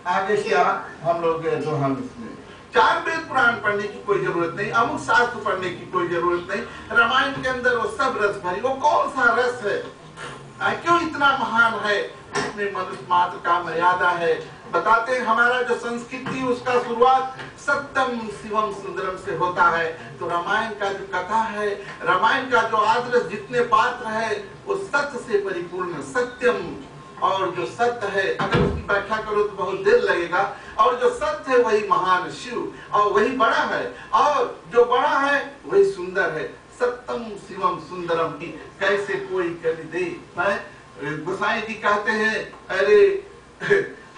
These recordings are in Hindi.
आगे क्या हम लोग जो हम इसमें 4 वेद पुराण पढ़ने की कोई जरूरत नहीं, अमुक शास्त्र पढ़ने की कोई जरूरत नहीं। रामायण के अंदर वो सब रस भरी, वो कौन सा रस है, क्यों इतना महान है, उसमें मनुष्य मात्र का मर्यादा है। बताते हैं हमारा जो संस्कृति उसका शुरुआत सत्यम शिवम सुंदरम से होता है। तो रामायण का जो कथा है, रामायण का जो आदर्श जितने पात्र है वो सत्य से परिपूर्ण, सत्यम, और जो सत्य है अगर उसकी व्याख्या करो तो बहुत देर लगेगा, और जो सत्य है वही महान शिव, और वही बड़ा है, और जो बड़ा है वही सुंदर है। सत्यम शिवम सुंदरम की कैसे कोई कर दे। गोसाई जी कहते हैं अरे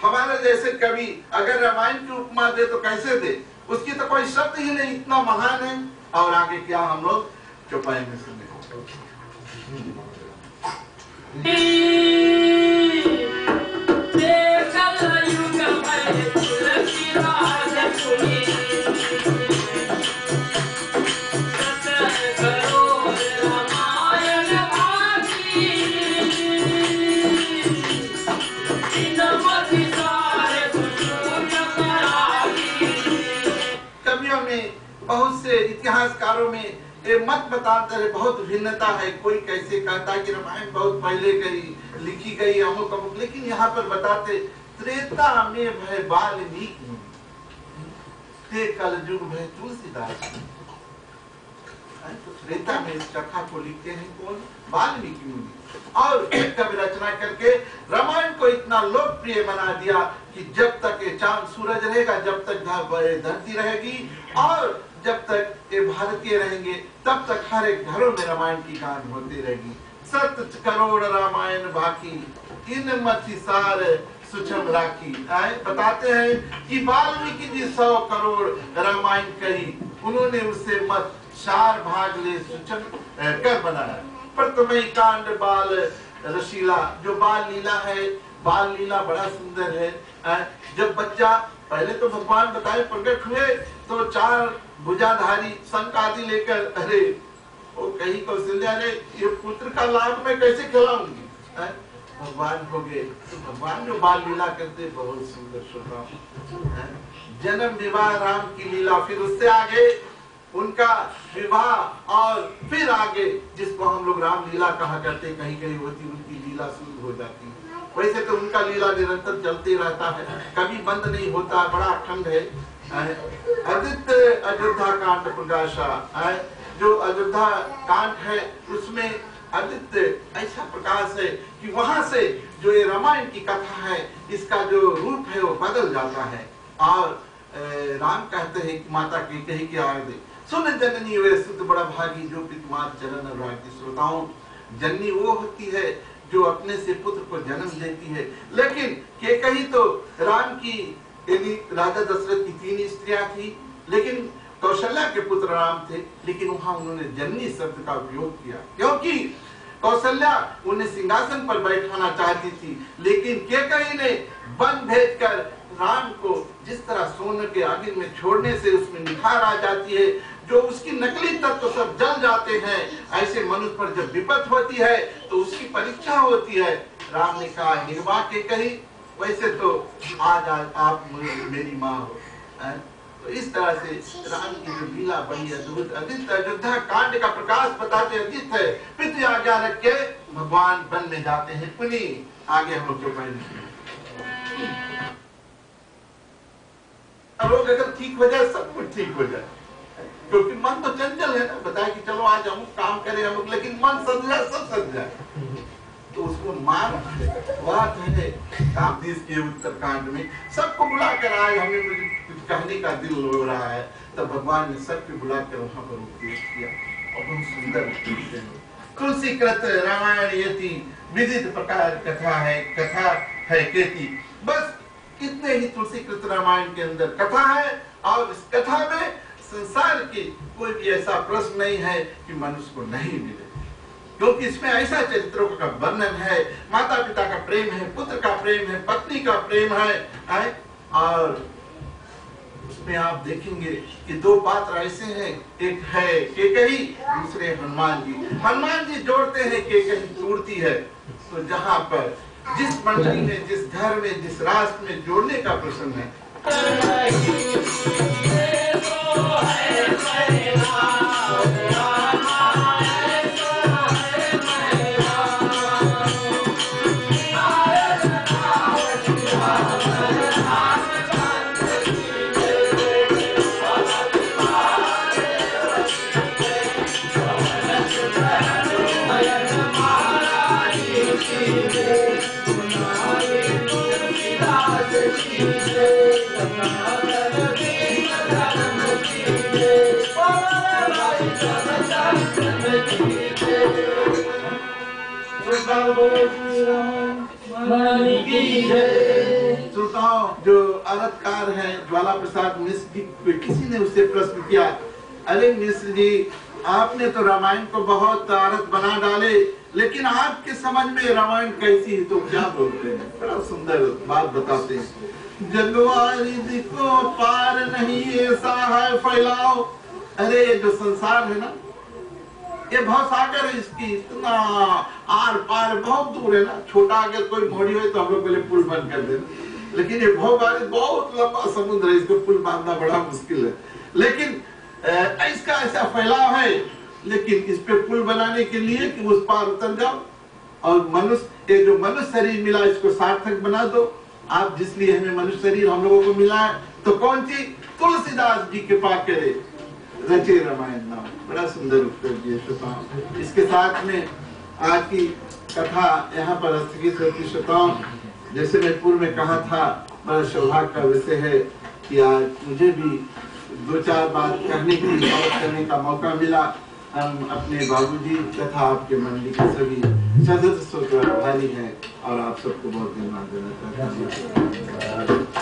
हमारे जैसे कवि अगर रामायण की उपमा दे तो कैसे दे, उसकी तो कोई शब्द ही नहीं, इतना महान है। और आगे क्या हम लोग चौपाई में सुने। बहुत से इतिहासकारों में ये मत बताते हैं, बहुत भिन्नता है। कोई कैसे कहता है कि रामायण बहुत पहले गई लिखी गई अमुक अमुक, लेकिन यहाँ पर बताते त्रेता में भय वाल्मीकि, कल युग भय तुलसीदास। तो त्रेता में इस कथा को लिखते हैं कौन? वाल्मीकि मुनि। और एक कवि रचना करके रामायण को इतना लोकप्रिय बना दिया कि जब तक ये चांद सूरज रहेगा, जब तक धरती रहेगी, और जब तक ये भारतीय रहेंगे, तब तक हर एक घरों में रामायण की गान होती रहेगी। 7 करोड़ रामायण बाकी, इन मति सार सुछम राखी। बताते हैं कि वाल्मीकि जी 100 करोड़ रामायण कही, उन्होंने उससे मत 4 भाग ले सुचन कर बनाया। प्रथम कांड बाल रशीला, जो बाल लीला है, बाल लीला बड़ा सुंदर है। जब बच्चा पहले तो भगवान बताए प्रकट हुए तो 4 भुजाधारी शंख आदि लेकर, अरे वो कहीं कौशल्या ने ये पुत्र का लाभ मैं कैसे खिलाऊंगी, भगवान हो गए। तो भगवान जो बाल लीला करते बहुत सुंदर शोभा, जन्म विवाह राम की लीला, फिर उससे आगे उनका विवाह, और फिर आगे जिसको हम लोग राम लीला कहा करते, कहीं कहीं होती उनकी लीला शुरू हो जाती है। वैसे तो उनका लीला निरंतर चलते रहता है, कभी बंद नहीं होता, बड़ा अखंड है। आदित्य अयोध्या कांड प्रकाशा, जो अयोध्या कांड है उसमें आदित्य ऐसा प्रकाश है कि वहां से जो ये रामायण की कथा है इसका जो रूप है वो बदल जाता है। और राम कहते हैं कि माता की कही के आगे सुन जननी वे सुत बड़ा भागी, जो पितुमात चरण रागी। श्रोताओं, जननी वो होती है जो अपने से पुत्र को जन्म देती है, लेकिन के कही तो राम की राजा दशरथ की 3 स्त्रियां थी, लेकिन कौशल्या के पुत्र राम थे, लेकिन वहां उन्होंने जननी शब्द का उपयोग किया क्योंकि कौशल्या उन्हें सिंहासन पर बैठाना चाहती थी, लेकिन केकई ने वन भेजकर राम को जिस तरह सोने के आगिन में छोड़ने से उसमें निखार आ जाती है, जो उसकी नकली तत्व सब जल जाते हैं, ऐसे मनुष्य पर जब विपत होती है तो उसकी परीक्षा होती है। राम ने कहा निर्वाह के कही, वैसे तो आज आप मेरी माँ हो। तो इस तरह से राम की जो लीला बड़ी अद्भुत। आदित्य अयोध्या कांड का प्रकाश बताते आदित्य पितृ आज्ञा रख के भगवान वन में जाते हैं। पुनः आगे हम लोग जो पहले लोग अगर ठीक हो जाए सब कुछ ठीक हो जाए, क्योंकि मन तो चंचल है ना। बताए कि चलो आज हम काम करें हम, लेकिन मन सज जाए सब सज जाए, तो उसको मान बात है। कामदेव के उत्तरकांड में सबको बुला कर आए, हमें कुछ कहने का दिल हो रहा है, तब भगवान ने सबको बुलाकर वहां पर उपदेश किया और बहुत सुंदर तुलसी कृत रामायण यति विदित प्रकार कथा है केती। बस इतने ही तुलसी कृत रामायण के अंदर कथा है, और इस कथा में संसार की कोई भी ऐसा प्रश्न नहीं है कि मनुष्य को नहीं मिले, क्योंकि इसमें ऐसा चरित्रों का वर्णन है। माता पिता का प्रेम है, पुत्र का प्रेम है, पत्नी का प्रेम है। और उसमें आप देखेंगे कि 2 पात्र ऐसे हैं, एक है केकई, दूसरे हनुमान जी। हनुमान जी जोड़ते हैं, केकई तोड़ती है। तो जहां पर जिस मंडली में, जिस घर में, जिस राष्ट्र में जोड़ने का प्रश्न है। श्रोताओं, जो आरतकार हैं ज्वाला प्रसाद मिश्र जी, किसी ने उससे प्रश्न किया, अरे मिश्र जी, आपने तो रामायण को बहुत आरत बना डाले, लेकिन आपके समझ में रामायण कैसी है? तो क्या बोलते हैं? बड़ा सुंदर बात बताते हैं, जगवारिधि को पार नहीं ऐसा है फैलाओ। अरे ये जो संसार है ना, ये भवसागर है, इसकी इतना आर पार बहुत दूर है ना। छोटा अगर कोई मोड़ी हो तो हम लोग पहले पुल बंद कर देना, लेकिन ये भवसागर बहुत लंबा समुद्र है, इसको पुल बांधना बड़ा मुश्किल है। लेकिन इसका ऐसा फैलाव है, लेकिन इस पे पुल बनाने के लिए कि उस पार उतर जाओ, और मनुष्य, ये जो मनुष्य शरीर मिला इसको सार्थक बना दो आप, जिसलिए हमें मनुष्य शरीर हम लोगों को मिला है। तो कौन सी? तुलसीदास जी कृपा करे रचे रामायण नाम। बड़ा सुंदर उत्तर दिए। इसके साथ में आज की कथा यहाँ पर स्थगित होती। श्रोताओं, जैसे मैं पूर्व में कहा था, बड़ा सौभाग्य का विषय है कि आज मुझे भी दो चार बात कहने की, बात करने का मौका मिला। हम अपने बाबूजी तथा आपके मंडली के सभी सदस्यों के आभारी हैं और आप सबको बहुत धन्यवाद देना चाहता हूँ।